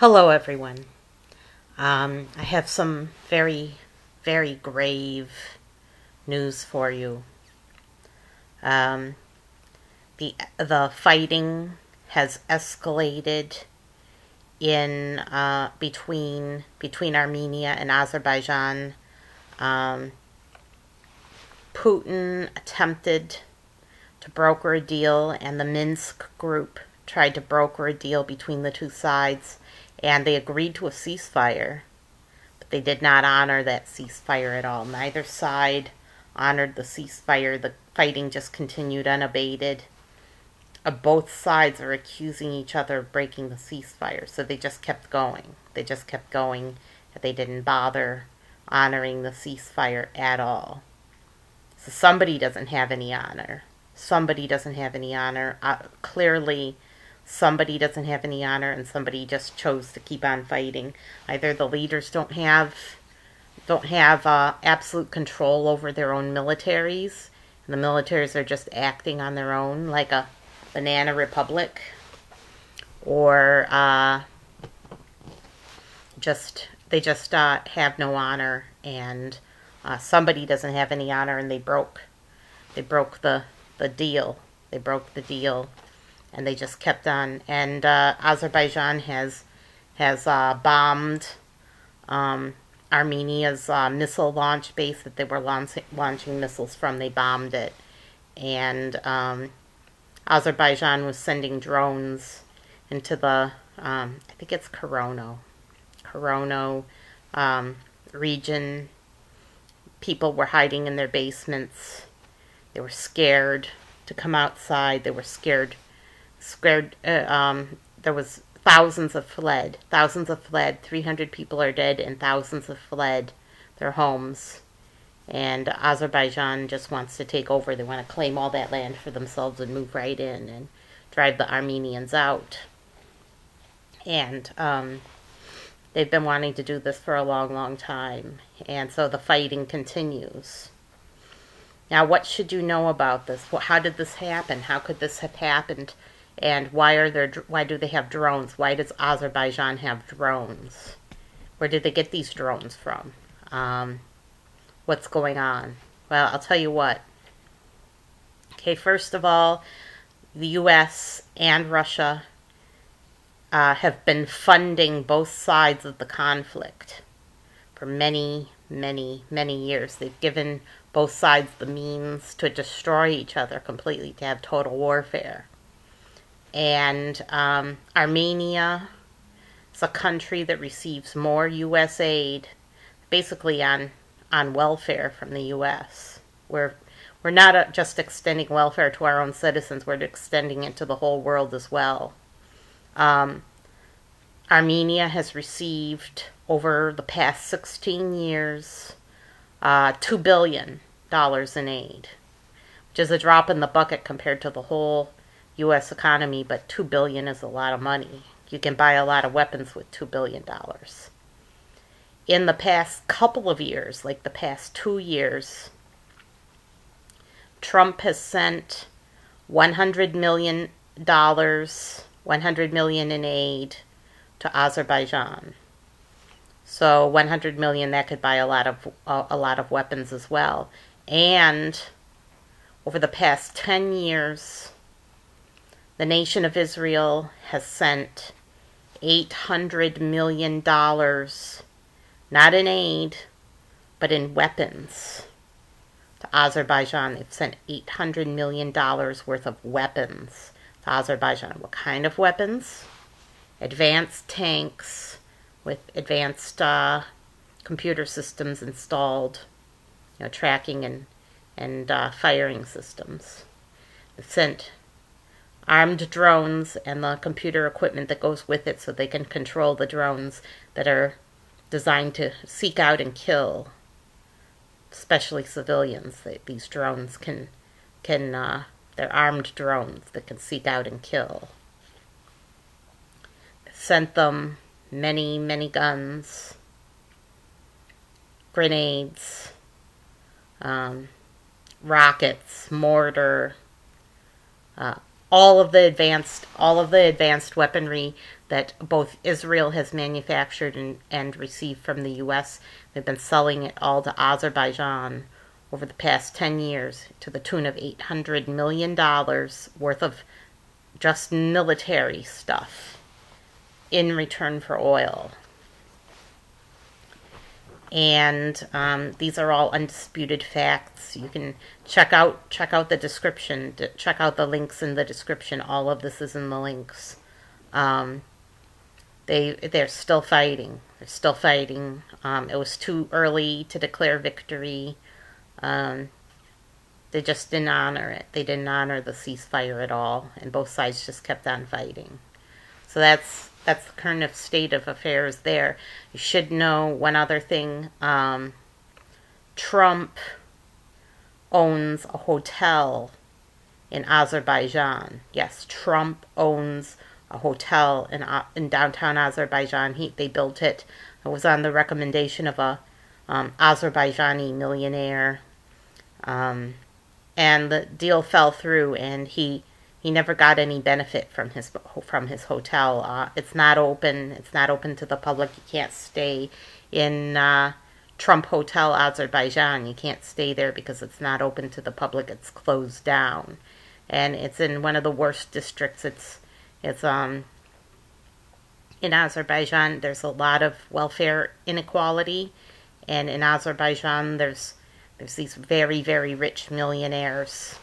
Hello, everyone. I have some very, very grave news for you. Um, the fighting has escalated in between Armenia and Azerbaijan. Um, Putin attempted to broker a deal, and the Minsk group tried to broker a deal between the two sides, and they agreed to a ceasefire, but they did not honor that ceasefire at all. Neither side honored the ceasefire. The fighting just continued unabated. Both sides are accusing each other of breaking the ceasefire, so they just kept going. They just kept going. They didn't bother honoring the ceasefire at all. So somebody doesn't have any honor. Somebody doesn't have any honor. Clearly, somebody doesn't have any honor, and somebody just chose to keep on fighting. Either the leaders don't have absolute control over their own militaries, and the militaries are just acting on their own like a banana republic, or they just have no honor, and somebody doesn't have any honor, and they broke the deal. They broke the deal, and they just kept on. And Azerbaijan has bombed Armenia's missile launch base that they were launching missiles from. They bombed it, and Azerbaijan was sending drones into the I think it's Korono region. People were hiding in their basements. They were scared to come outside. They were scared. There was thousands have fled. 300 people are dead, and thousands have fled their homes. And Azerbaijan just wants to take over. They want to claim all that land for themselves and move right in and drive the Armenians out. And they've been wanting to do this for a long, long time. And so the fighting continues. Now, what should you know about this? How did this happen? How could this have happened? And why do they have drones? Why does Azerbaijan have drones? Where did they get these drones from? What's going on? Well, I'll tell you what. Okay, first of all, the U.S. and Russia have been funding both sides of the conflict for many, many, many years. They've given both sides the means to destroy each other completely, to have total warfare. And Armenia is a country that receives more U.S. aid, basically on welfare from the U.S. We're not just extending welfare to our own citizens, we're extending it to the whole world as well. Armenia has received, over the past 16 years, $2 billion in aid, which is a drop in the bucket compared to the whole U.S. economy, but $2 billion is a lot of money. You can buy a lot of weapons with $2 billion. In the past couple of years, like the past 2 years, Trump has sent $100 million in aid to Azerbaijan. So 100 million, that could buy a lot of weapons as well. And over the past 10 years, the nation of Israel has sent $800 million, not in aid, but in weapons, to Azerbaijan. They've sent $800 million worth of weapons to Azerbaijan. What kind of weapons? Advanced tanks with advanced computer systems installed, tracking and firing systems. They've sent armed drones and the computer equipment that goes with it, so they can control the drones that are designed to seek out and kill, especially civilians. These drones they're armed drones that can seek out and kill. Sent them many, many guns, grenades, rockets, mortar, all of the advanced weaponry that both Israel has manufactured and received from the U.S. They've been selling it all to Azerbaijan over the past 10 years to the tune of $800 million worth of just military stuff in return for oil. And these are all undisputed facts. You can check out the description. Check out the links in the description. All of this is in the links. They're still fighting. They're still fighting. It was too early to declare victory. They just didn't honor it. They didn't honor the ceasefire at all, and both sides just kept on fighting. So that's the current state of affairs there. You should know one other thing. Trump owns a hotel in Azerbaijan. Yes, Trump owns a hotel in downtown Azerbaijan. They built it. It was on the recommendation of a Azerbaijani millionaire. And the deal fell through, and he never got any benefit from his hotel. It's not open. It's not open to the public. You can't stay in Trump Hotel Azerbaijan. You can't stay there because it's not open to the public. It's closed down, and it's in one of the worst districts. It's in Azerbaijan. There's a lot of welfare inequality, and in Azerbaijan there's these very, very rich millionaires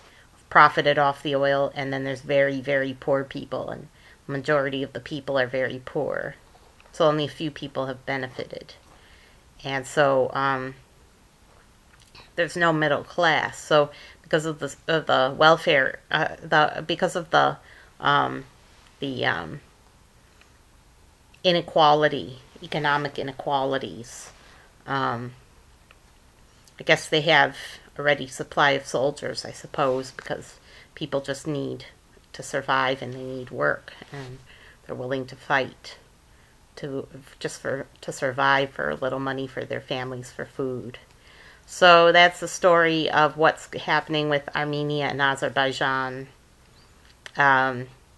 profited off the oil, and then there's very, very poor people, and the majority of the people are very poor. So only a few people have benefited. And so there's no middle class. So because of the welfare, because of the inequality, economic inequalities, I guess they have a ready supply of soldiers, I suppose, because people just need to survive and they need work, and they're willing to fight to survive, for a little money for their families, for food. So that's the story of what's happening with Armenia and Azerbaijan.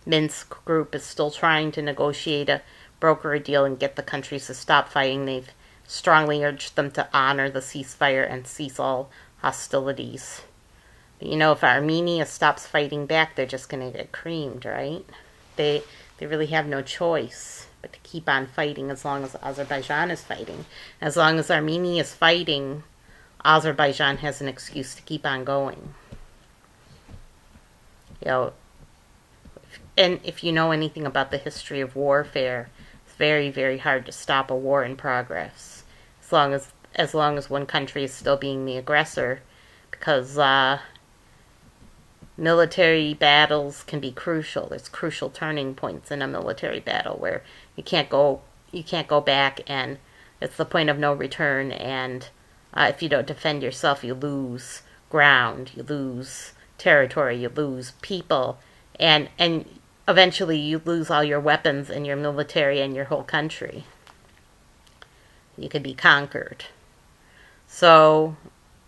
Minsk group is still trying to broker a deal and get the countries to stop fighting. They've strongly urged them to honor the ceasefire and cease all hostilities. But if Armenia stops fighting back, they're just going to get creamed, right? They really have no choice but to keep on fighting as long as Azerbaijan is fighting. As long as Armenia is fighting, Azerbaijan has an excuse to keep on going. And if you know anything about the history of warfare, it's very, very hard to stop a war in progress. As long as one country is still being the aggressor, because military battles can be crucial. There's crucial turning points in a military battle where you can't go back, and it's the point of no return. And if you don't defend yourself, you lose ground, you lose territory, you lose people, and eventually you lose all your weapons and your military and your whole country. You could be conquered. So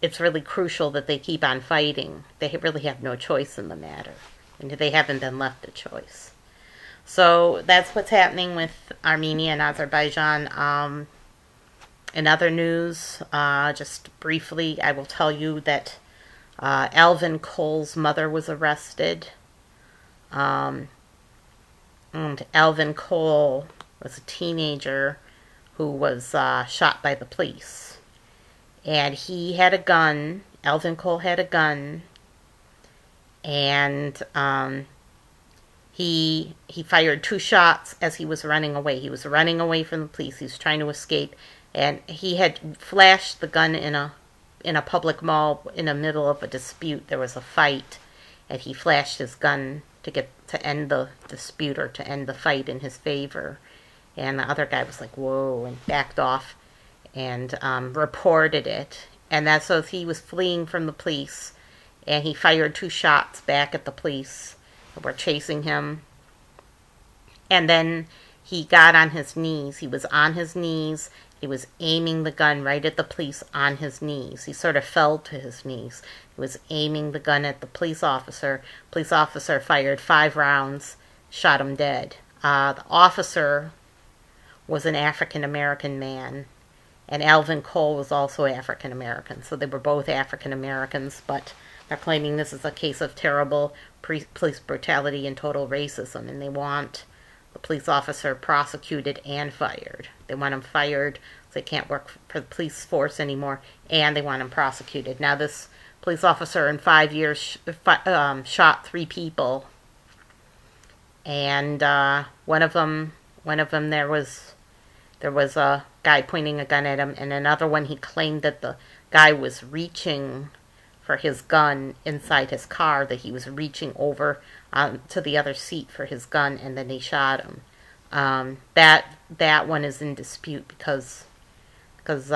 it's really crucial that they keep on fighting. They really have no choice in the matter, and they haven't been left a choice. So that's what's happening with Armenia and Azerbaijan. In other news, just briefly, I will tell you that Alvin Cole's mother was arrested. And Alvin Cole was a teenager who was shot by the police. And he had a gun. Alvin Cole had a gun. And he fired 2 shots as he was running away. He was running away from the police. He was trying to escape. And he had flashed the gun in a public mall in the middle of a dispute. There was a fight. And he flashed his gun to end the dispute, or to end the fight in his favor. And the other guy was like, whoa, and backed off and reported it. And that's so he was fleeing from the police, and he fired 2 shots back at the police that were chasing him. And then he got on his knees. He was on his knees, He was aiming the gun right at the police on his knees. He sort of fell to his knees. He was aiming the gun at the police officer. Police officer fired 5 rounds, shot him dead. The officer was an African-American man, and Alvin Cole was also African-American. So they were both African-Americans, but they're claiming this is a case of terrible police brutality and total racism, and they want the police officer prosecuted and fired. They want him fired so they can't work for the police force anymore, and they want him prosecuted. Now this police officer in 5 years shot 3 people, and one of them there was a guy pointing a gun at him, and another one he claimed that the guy was reaching for his gun inside his car, that he was reaching over to the other seat for his gun, and then he shot him. That one is in dispute because there's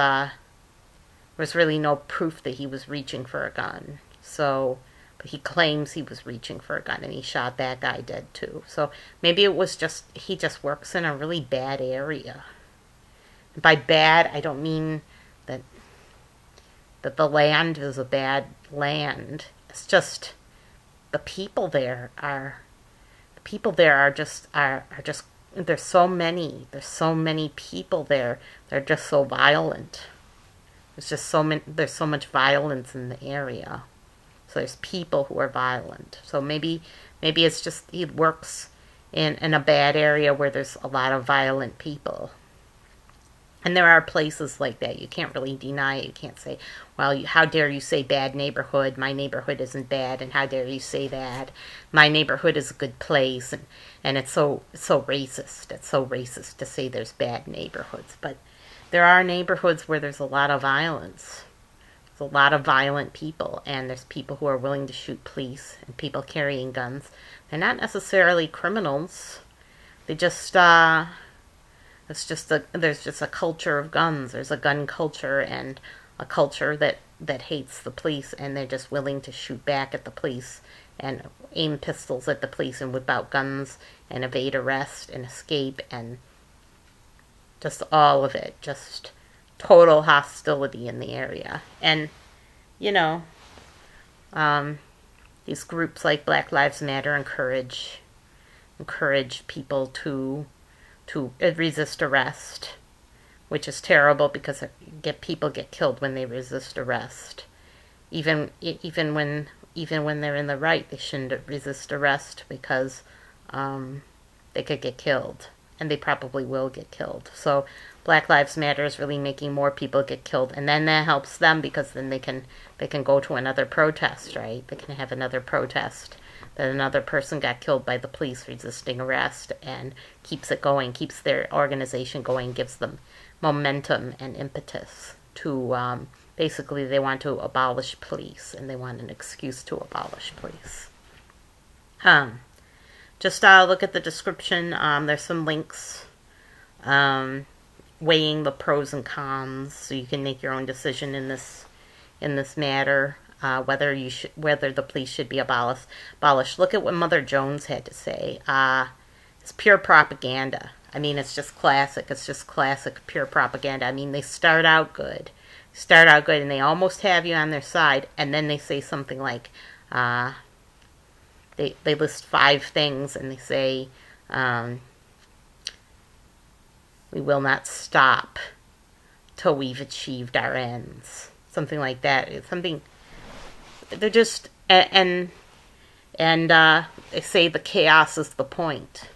really no proof that he was reaching for a gun. So, but he claims he was reaching for a gun, and he shot that guy dead too. So maybe it was just, he just works in a really bad area. By bad, I don't mean that the land is a bad land. It's just the people there are just there's so many people there. They're just so violent. There's so much violence in the area. So there's people who are violent. So maybe it's just he works in a bad area where there's a lot of violent people. And there are places like that. You can't really deny it. You can't say, well, how dare you say bad neighborhood? My neighborhood isn't bad, and how dare you say that? My neighborhood is a good place, and it's so racist. It's so racist to say there's bad neighborhoods. But there are neighborhoods where there's a lot of violence. There's a lot of violent people, and there's people who are willing to shoot police, and people carrying guns. They're not necessarily criminals. They just there's just a culture of guns. There's a gun culture and a culture that hates the police, and they're just willing to shoot back at the police and aim pistols at the police and whip out guns and evade arrest and escape, and just all of it. Just total hostility in the area. And, these groups like Black Lives Matter encourage people to resist arrest, which is terrible because people get killed when they resist arrest. Even when they're in the right, they shouldn't resist arrest because they could get killed, and they probably will get killed. So Black Lives Matter is really making more people get killed, and then that helps them because then they can go to another protest, right? They can have another protest that another person got killed by the police resisting arrest, and keeps it going, keeps their organization going, gives them momentum and impetus to, basically they want to abolish police, and they want an excuse to abolish police. Just look at the description. There's some links weighing the pros and cons, so you can make your own decision in this matter. Whether the police should be abolished. Look at what Mother Jones had to say. It's pure propaganda. I mean, it's just classic. It's just classic pure propaganda. I mean, they start out good, and they almost have you on their side, and then they say something like, they list 5 things, and they say, we will not stop till we've achieved our ends. Something like that. It's something. They're just, and they say the chaos is the point.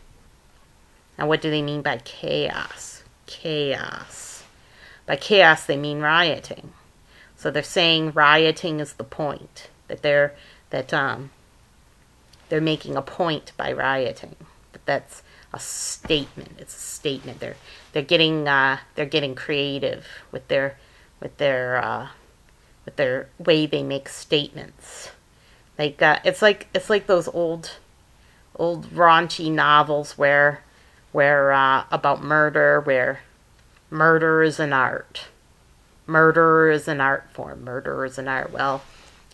Now, what do they mean by chaos? Chaos. By chaos, they mean rioting. So they're saying rioting is the point. That they're making a point by rioting. But that's a statement. It's a statement. They're getting creative with their way they make statements. Like it's like those old raunchy novels where about murder, where murder is an art. Murder is an art form. Murder is an art. Well,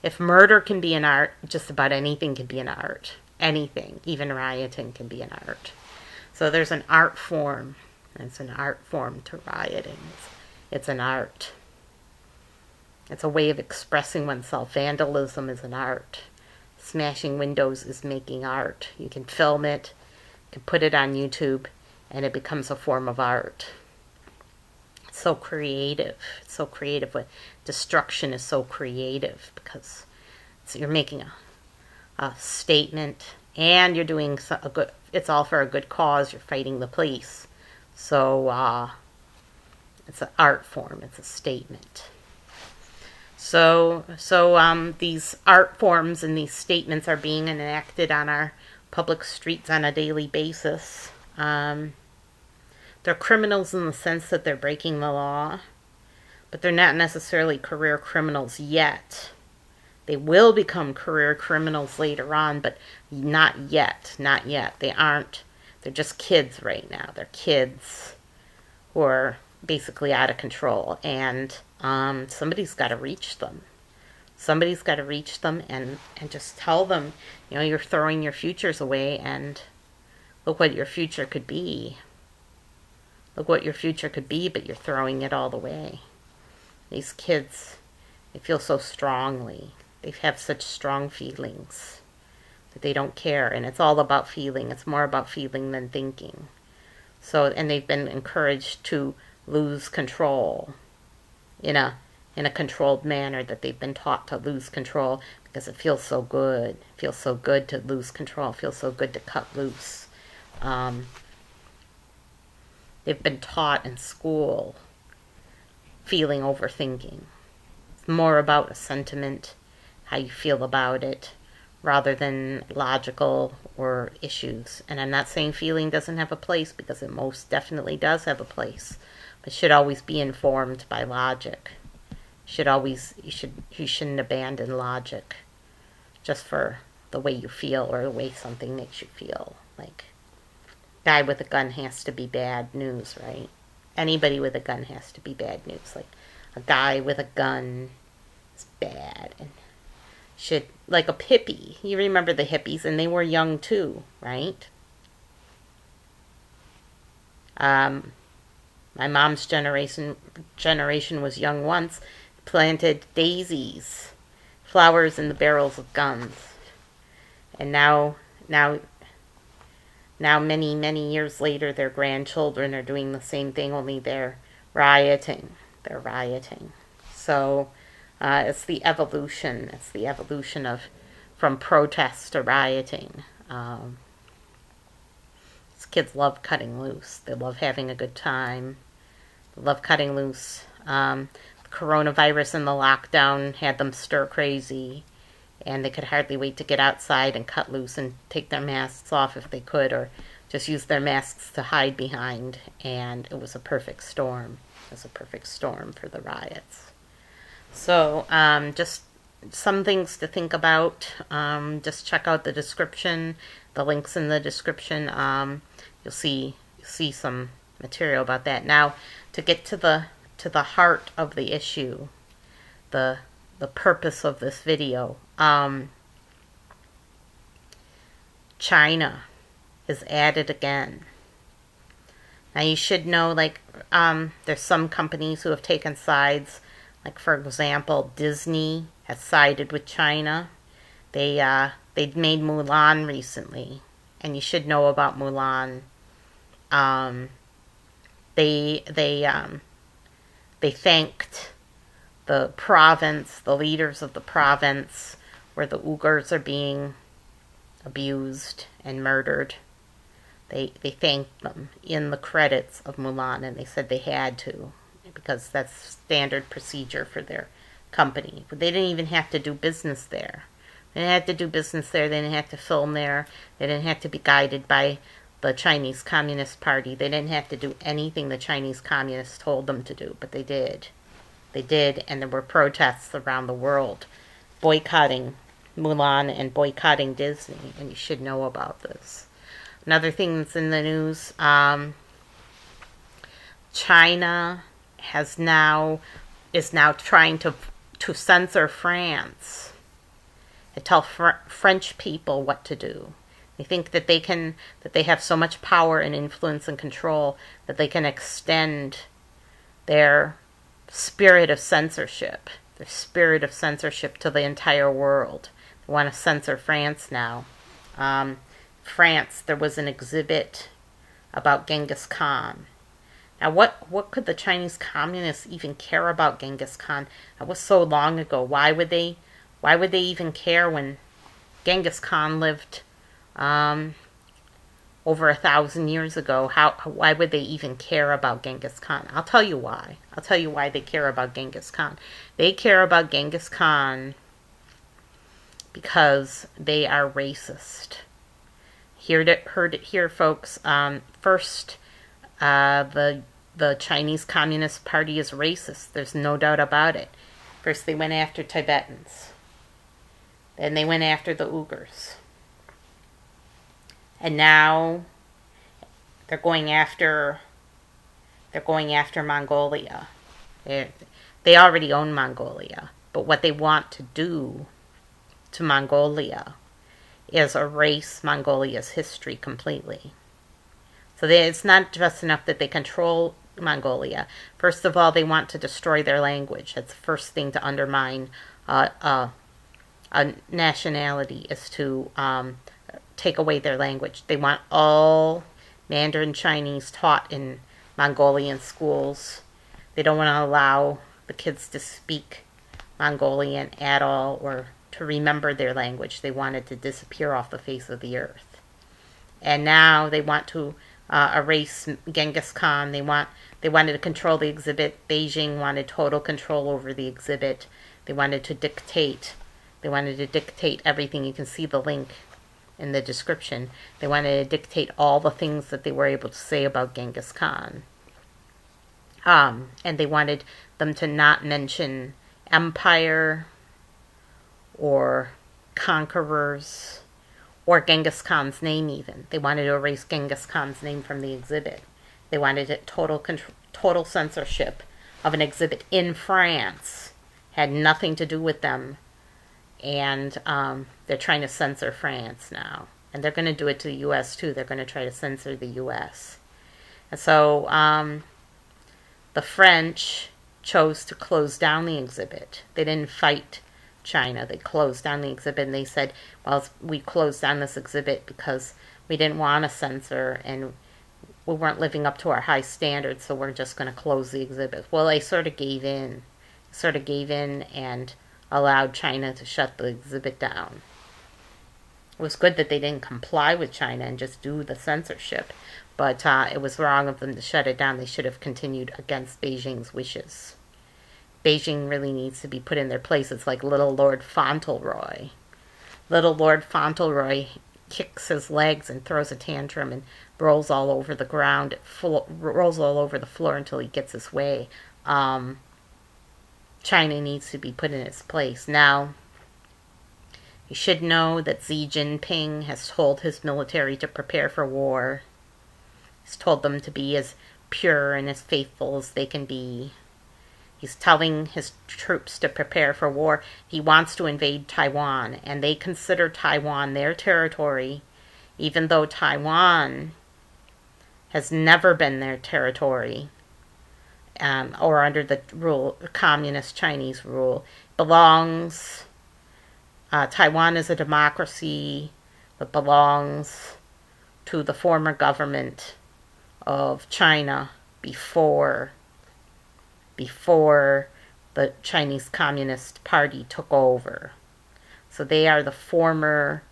if murder can be an art, just about anything can be an art. Anything, even rioting, can be an art. So there's an art form. It's an art form to rioting. It's an art. It's a way of expressing oneself. Vandalism is an art. Smashing windows is making art. You can film it, you can put it on YouTube, and it becomes a form of art. It's so creative. It's so creative. Destruction is so creative because you're making a statement, and you're doing a good. It's all for a good cause. You're fighting the police, so it's an art form. It's a statement. So these art forms and these statements are being enacted on our public streets on a daily basis. They're criminals in the sense that they're breaking the law, but they're not necessarily career criminals yet. They will become career criminals later on, but not yet. Not yet. They aren't. They're just kids right now. They're kids who are basically out of control, and somebody's got to reach them. Somebody's got to reach them and just tell them, you're throwing your futures away, and look what your future could be. Look what your future could be, but you're throwing it all away. These kids, they feel so strongly. They have such strong feelings that they don't care, and it's all about feeling. It's more about feeling than thinking. So, and they've been encouraged to lose control in a controlled manner, that they've been taught to lose control because it feels so good. It feels so good to lose control. It feels so good to cut loose. They've been taught in school feeling over thinking. It's more about a sentiment, how you feel about it, rather than logical or issues. And I'm not saying feeling doesn't have a place, because it most definitely does have a place. But should always be informed by logic. You shouldn't abandon logic just for the way you feel or the way something makes you feel. Like, guy with a gun has to be bad news, right? Anybody with a gun has to be bad news. Like, a guy with a gun is bad, and should, like a hippie. You remember the hippies, and they were young too, right? My mom's generation was young once, planted daisies, flowers in the barrels of guns. And now many, many years later, their grandchildren are doing the same thing, only they're rioting. They're rioting. So it's the evolution. It's the evolution from protest to rioting. These kids love cutting loose. They love having a good time. They love cutting loose. Coronavirus and the lockdown had them stir crazy, and they could hardly wait to get outside and cut loose and take their masks off if they could, or just use their masks to hide behind. And it was a perfect storm. It was a perfect storm for the riots. So just some things to think about. Just check out the description, the links in the description. You'll see some material about that. Now, to get to the heart of the issue, the purpose of this video, China is at it again. Now, you should know, like, there's some companies who have taken sides. Like, for example, Disney has sided with China. They made Mulan recently, and you should know about Mulan. They thanked the province, the leaders of the province where the Uyghurs are being abused and murdered. They thanked them in the credits of Mulan, and they said they had to, because that's standard procedure for their company. But they didn't even have to do business there. They didn't have to do business there. They didn't have to film there. They didn't have to be guided by the Chinese Communist Party. They didn't have to do anything the Chinese Communists told them to do, but they did. They did, and there were protests around the world boycotting Mulan and boycotting Disney, and you should know about this. Another thing that's in the news, China is now trying to censor France and tell French people what to do. They think that they have so much power and influence and control that they can extend their spirit of censorship. The spirit of censorship to the entire world. They want to censor France now. France, there was an exhibit about Genghis Khan. Now, what could the Chinese communists even care about Genghis Khan? That was so long ago. Why would they even care when Genghis Khan lived over 1,000 years ago? Why would they even care about Genghis Khan? I'll tell you why. I'll tell you why they care about Genghis Khan. They care about Genghis Khan because they are racist. Heard it here, folks. First, the Chinese Communist Party is racist. There's no doubt about it. First, they went after Tibetans. Then they went after the Uyghurs. And now they're going after Mongolia. They already own Mongolia, but what they want to do to Mongolia is erase Mongolia's history completely. So it's not just enough that they control Mongolia. First of all, they want to destroy their language. That's the first thing to undermine a nationality, is to take away their language. They want all Mandarin Chinese taught in Mongolian schools. They don't want to allow the kids to speak Mongolian at all or to remember their language. They want it to disappear off the face of the earth. And now they want to erase Genghis Khan. They wanted to control the exhibit. Beijing wanted total control over the exhibit. They wanted to dictate everything. You can see the link in the description. They wanted to dictate all the things that they were able to say about Genghis Khan. And they wanted them to not mention empire or conquerors or Genghis Khan's name even. They wanted to erase Genghis Khan's name from the exhibit. They wanted it total censorship of an exhibit in France. Had nothing to do with them. And they're trying to censor France now. And they're going to do it to the U.S. too. They're going to try to censor the U.S. And so the French chose to close down the exhibit. They didn't fight China. They closed down the exhibit, and they said, well, we closed down this exhibit because we didn't want to censor and we weren't living up to our high standards, so we're just going to close the exhibit. Well, they sort of gave in and allowed China to shut the exhibit down. It was good that they didn't comply with China and just do the censorship, but it was wrong of them to shut it down. They should have continued against Beijing's wishes. Beijing really needs to be put in their place. It's like little Lord Fauntleroy. Little Lord Fauntleroy kicks his legs and throws a tantrum and rolls all over the ground, rolls all over the floor until he gets his way. China needs to be put in its place. Now, you should know that Xi Jinping has told his military to prepare for war. He's told them to be as pure and as faithful as they can be. He's telling his troops to prepare for war. He wants to invade Taiwan, and they consider Taiwan their territory, even though Taiwan has never been their territory, or under the communist Chinese rule. Taiwan is a democracy that belongs to the former government of China before the Chinese Communist Party took over. So they are the former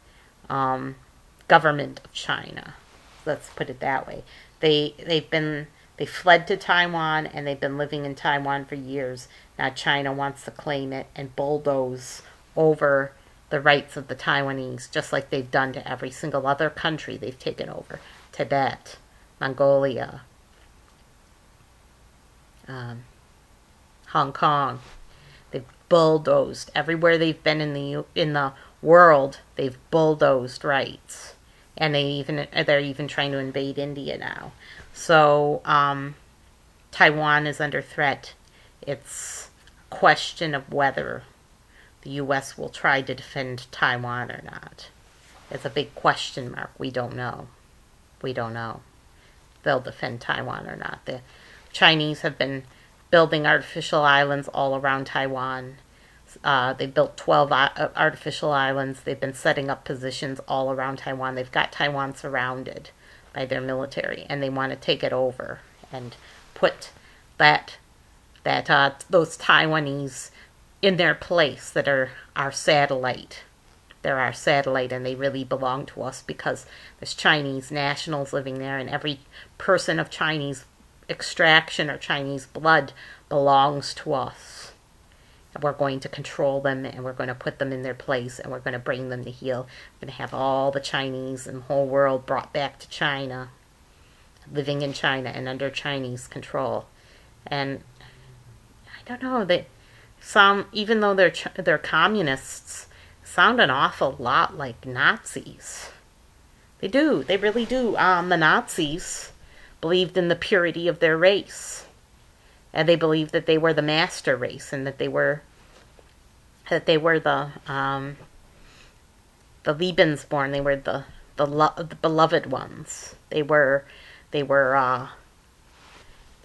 government of China. Let's put it that way. They fled to Taiwan, and they've been living in Taiwan for years. Now China wants to claim it and bulldoze over the rights of the Taiwanese, just like they've done to every single other country they've taken over. Tibet, Mongolia, Hong Kong. They've bulldozed everywhere they've been in the world. They've bulldozed rights, and they're even trying to invade India now. So Taiwan is under threat. It's a question of whether the U.S. will try to defend Taiwan or not. It's a big question mark. We don't know. We don't know if they'll defend Taiwan or not. The Chinese have been building artificial islands all around Taiwan. They built 12 artificial islands. They've been setting up positions all around Taiwan. They've got Taiwan surrounded by their military, and they want to take it over and put those Taiwanese in their place that are our satellite. They're our satellite, and they really belong to us because there's Chinese nationals living there, and every person of Chinese extraction or Chinese blood belongs to us. And we're going to control them, and we're going to put them in their place, and we're going to bring them to heel. We're going to have all the Chinese in the whole world brought back to China, living in China and under Chinese control. And I don't know, even though they're communists, sound an awful lot like Nazis. They do. They really do. The Nazis believed in the purity of their race, and they believed that they were the master race, and that they were the Lebensborn. They were the beloved ones. They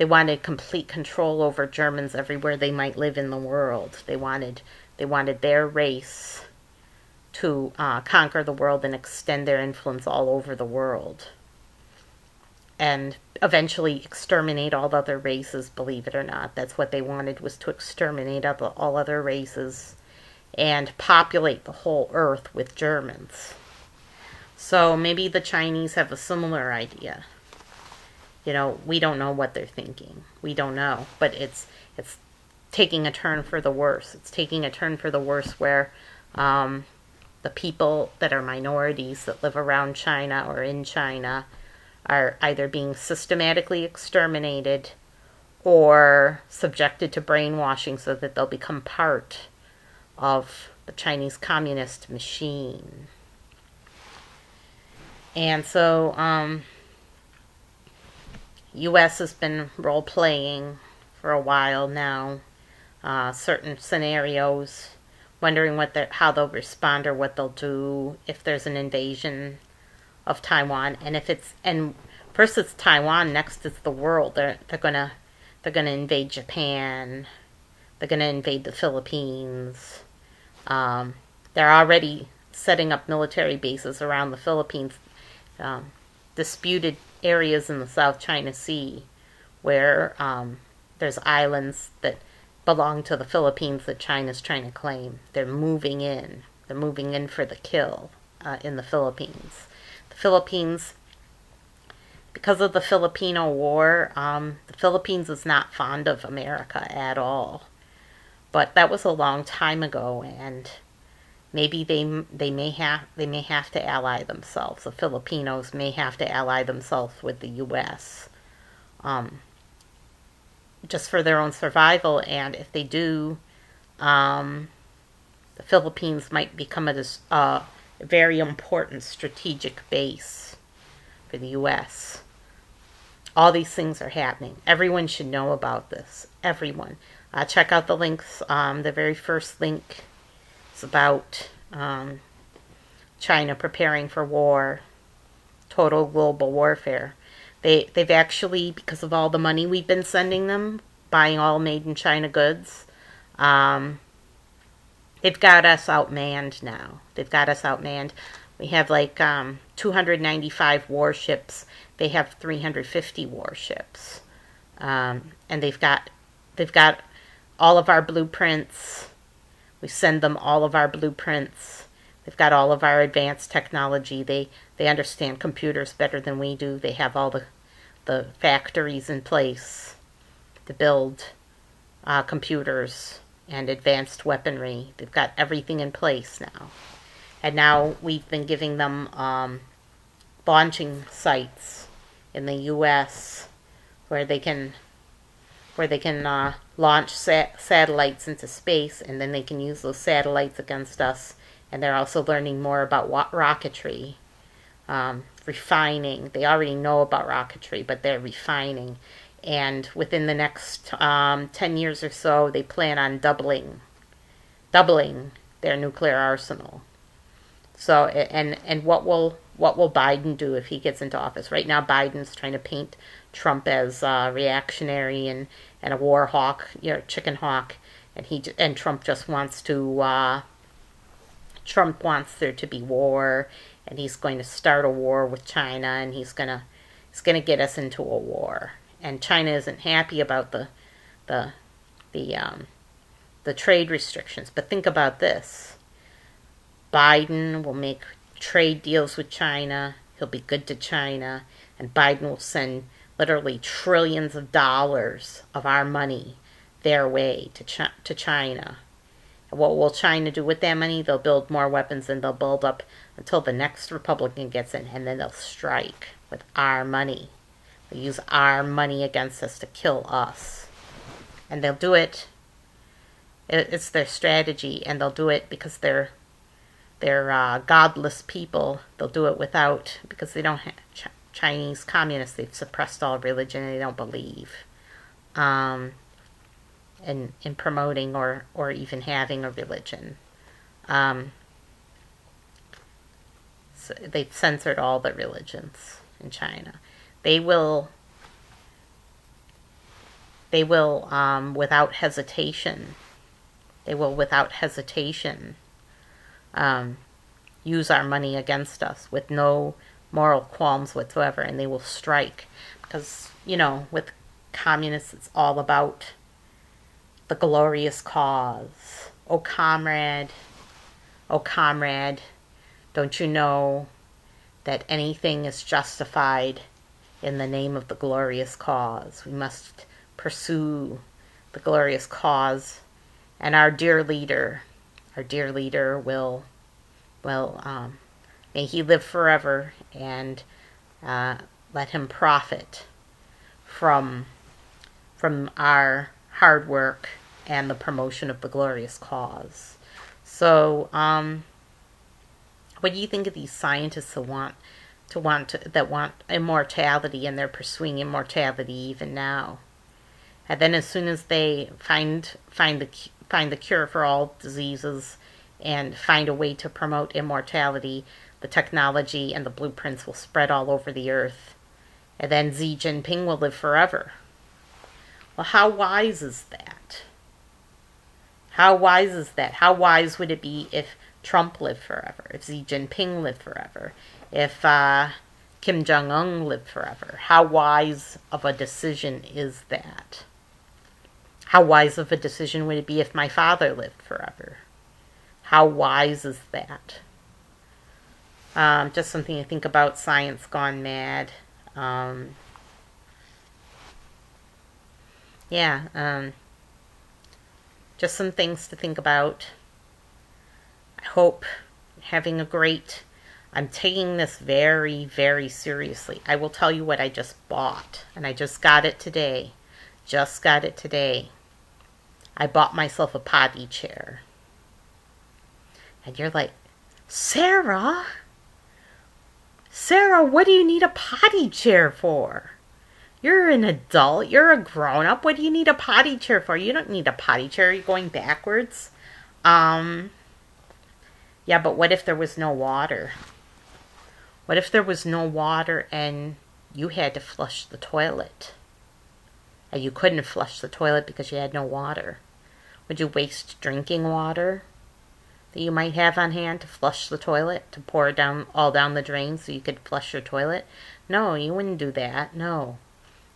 wanted complete control over Germans everywhere they might live in the world. They wanted their race to conquer the world and extend their influence all over the world. And eventually exterminate all other races, believe it or not. That's what they wanted, was to exterminate all other races and populate the whole earth with Germans. So maybe the Chinese have a similar idea. You know, we don't know what they're thinking. We don't know. But it's taking a turn for the worse. It's taking a turn for the worse where the people that are minorities that live around China or in China are either being systematically exterminated or subjected to brainwashing so that they'll become part of the Chinese communist machine. And so, U.S. has been role-playing for a while now, certain scenarios, wondering how they'll respond or what they'll do if there's an invasion of Taiwan. And first it's Taiwan, next it's the world. They're gonna invade Japan. They're gonna invade the Philippines. They're already setting up military bases around the Philippines, disputed areas in the South China Sea where there's islands that belong to the Philippines that China's trying to claim. They're moving in. They're moving in for the kill in the Philippines. The Philippines, because of the Filipino War, the Philippines is not fond of America at all. But that was a long time ago, and maybe they may have to ally themselves. The Filipinos may have to ally themselves with the U.S. Just for their own survival, and if they do, the Philippines might become a very important strategic base for the U.S. All these things are happening. Everyone should know about this. Everyone. Check out the links. The very first link is about China preparing for war, total global warfare. They've actually, because of all the money we've been sending them, buying all made in China goods, they've got us outmanned now. They've got us outmanned. We have like 295 warships. They have 350 warships, and they've got all of our blueprints. We send them all of our blueprints. They've got all of our advanced technology. They understand computers better than we do. They have all the factories in place to build computers and advanced weaponry. They've got everything in place now. And now we've been giving them launching sites in the U.S. where they can launch satellites into space, and then they can use those satellites against us. And they're also learning more about rocketry, refining. They already know about rocketry, but they're refining. And within the next 10 years or so, they plan on doubling their nuclear arsenal. So, and what will what will Biden do if he gets into office? Right now, Biden's trying to paint Trump as reactionary and a war hawk, chicken hawk, and Trump just wants to. Trump wants there to be war, and he's going to start a war with China, and he's gonna get us into a war. And China isn't happy about the trade restrictions. But think about this: Biden will make trade deals with China. He'll be good to China, and Biden will send literally trillions of dollars of our money their way to China. And what will China do with that money? They'll build more weapons, and they'll build up until the next Republican gets in, and then they'll strike with our money. They'll use our money against us to kill us. And they'll do it. It's their strategy, and they'll do it because they're godless people. They'll do it because they don't have Chinese communists. They've suppressed all religion, and they don't believe in promoting or even having a religion. So they've censored all the religions in China. They will without hesitation. Use our money against us with no moral qualms whatsoever, and they will strike because with communists it's all about the glorious cause. Oh comrade, don't you know that anything is justified in the name of the glorious cause? We must pursue the glorious cause, and our dear leader will may he live forever, and let him profit from our hard work and the promotion of the glorious cause. So, what do you think of these scientists that want immortality, and they're pursuing immortality even now? And then, as soon as they find the cure for all diseases and find a way to promote immortality, the technology and the blueprints will spread all over the earth, and then Xi Jinping will live forever. Well, how wise is that? How wise would it be if Trump lived forever, if Xi Jinping lived forever, if Kim Jong-un lived forever? How wise of a decision is that? How wise of a decision would it be if my father lived forever? How wise is that? Just something to think about. Science gone mad. Just some things to think about. I hope having a great... I'm taking this very, very seriously. I will tell you what I just bought, and I just got it today. I bought myself a potty chair. And you're like, Sarah, what do you need a potty chair for? You're an adult. You're a grown-up. What do you need a potty chair for? You don't need a potty chair. You're going backwards. Yeah, but what if there was no water? What if there was no water and you had to flush the toilet? And you couldn't flush the toilet because you had no water. Would you waste drinking water that you might have on hand to flush the toilet, to pour it all down the drain so you could flush your toilet? No, you wouldn't do that. No.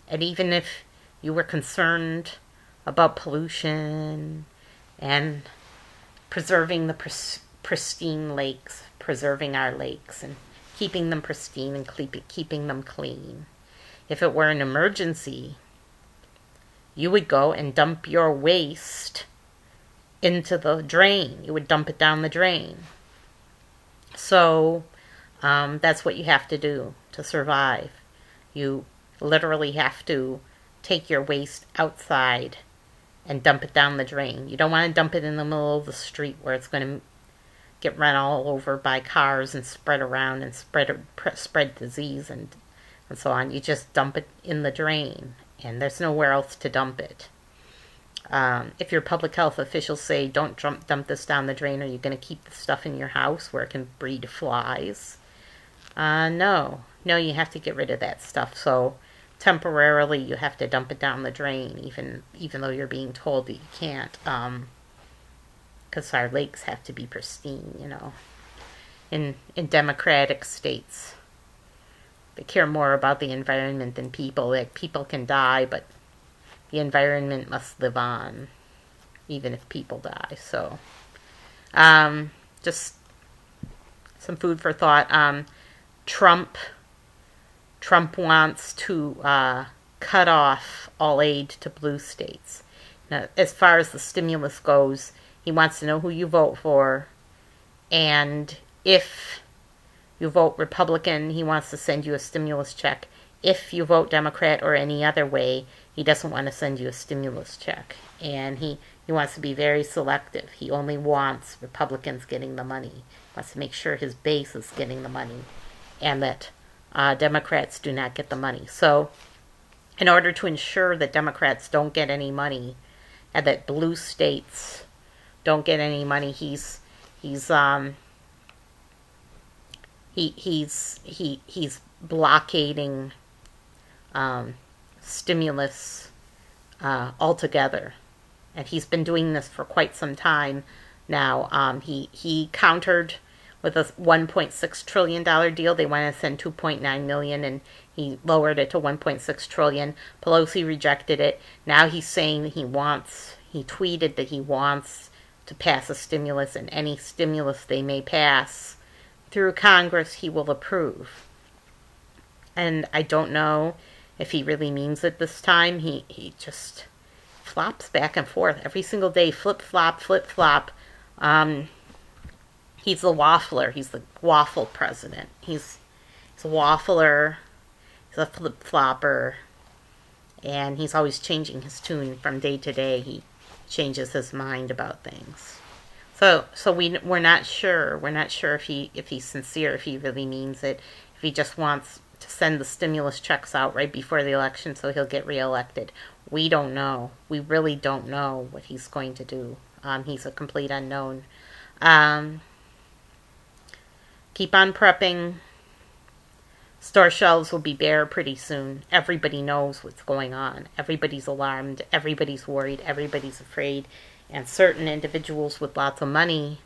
And even if you were concerned about pollution and preserving the pristine lakes, preserving our lakes and keeping them pristine and keeping them clean, if it were an emergency, you would go and dump your waste into the drain. You would dump it down the drain. So that's what you have to do to survive. You literally have to take your waste outside and dump it down the drain. You don't want to dump it in the middle of the street where it's going to get run all over by cars and spread around and spread disease and so on. You just dump it in the drain, and there's nowhere else to dump it. If your public health officials say, don't dump this down the drain, are you going to keep the stuff in your house where it can breed flies? No. No, you have to get rid of that stuff. So temporarily you have to dump it down the drain, even though you're being told that you can't. Because our lakes have to be pristine, you know. In democratic states, they care more about the environment than people. Like, people can die, but the environment must live on, even if people die. So, just some food for thought. Trump wants to cut off all aid to blue states. Now, as far as the stimulus goes, he wants to know who you vote for, and if you vote Republican, he wants to send you a stimulus check. If you vote Democrat or any other way, he doesn't want to send you a stimulus check. And he wants to be very selective. He only wants Republicans getting the money. He wants to make sure his base is getting the money, and that Democrats do not get the money. So in order to ensure that Democrats don't get any money and that blue states don't get any money, he's blockading stimulus altogether, and he's been doing this for quite some time now. He countered with a $1.6 trillion deal. They wanted to send $2.9 million, and he lowered it to $1.6 trillion. Pelosi rejected it. Now he's saying he tweeted that he wants to pass a stimulus, and any stimulus they may pass through Congress he will approve. And I don't know if he really means it this time. He just flops back and forth every single day. Flip-flop, flip-flop. He's the waffler. He's the waffle president. He's a waffler. He's a flip-flopper. And he's always changing his tune from day to day. He changes his mind about things. So we're not sure. We're not sure if he's sincere, if he really means it, if he just wants to send the stimulus checks out right before the election so he'll get reelected. We don't know. We really don't know what he's going to do. He's a complete unknown. Keep on prepping. Store shelves will be bare pretty soon. Everybody knows what's going on. Everybody's alarmed. Everybody's worried. Everybody's afraid. And certain individuals with lots of money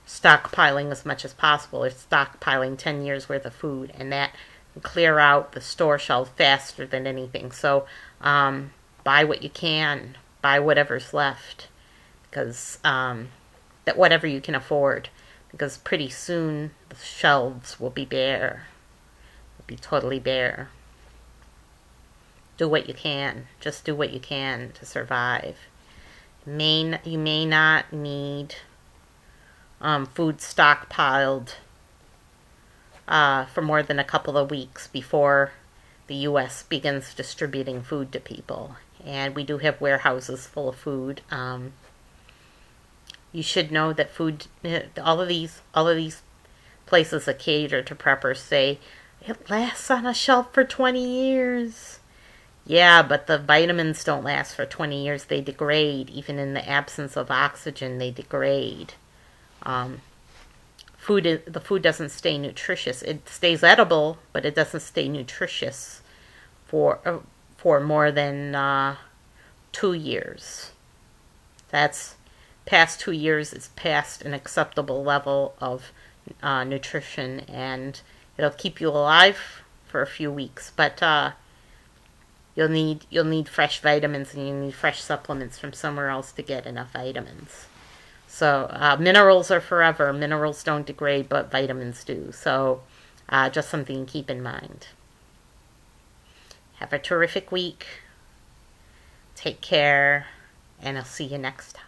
stockpiling as much as possible. They're stockpiling 10 years worth of food, and that will clear out the store shelves faster than anything. So buy what you can. Buy whatever's left, because that whatever you can afford, because pretty soon the shelves will be bare. Be totally bare. Do what you can. Just do what you can to survive. You may not need food stockpiled for more than a couple of weeks before the U.S. begins distributing food to people. And we do have warehouses full of food. You should know that food, all of these places that cater to preppers say, it lasts on a shelf for 20 years. Yeah, but the vitamins don't last for 20 years. They degrade. Even in the absence of oxygen, they degrade. The food doesn't stay nutritious. It stays edible, but it doesn't stay nutritious for more than 2 years. That's past 2 years. It's past an acceptable level of nutrition, and it'll keep you alive for a few weeks, but you'll need fresh vitamins, and you'll need fresh supplements from somewhere else to get enough vitamins. So minerals are forever. Minerals don't degrade, but vitamins do. So just something to keep in mind. Have a terrific week. Take care, and I'll see you next time.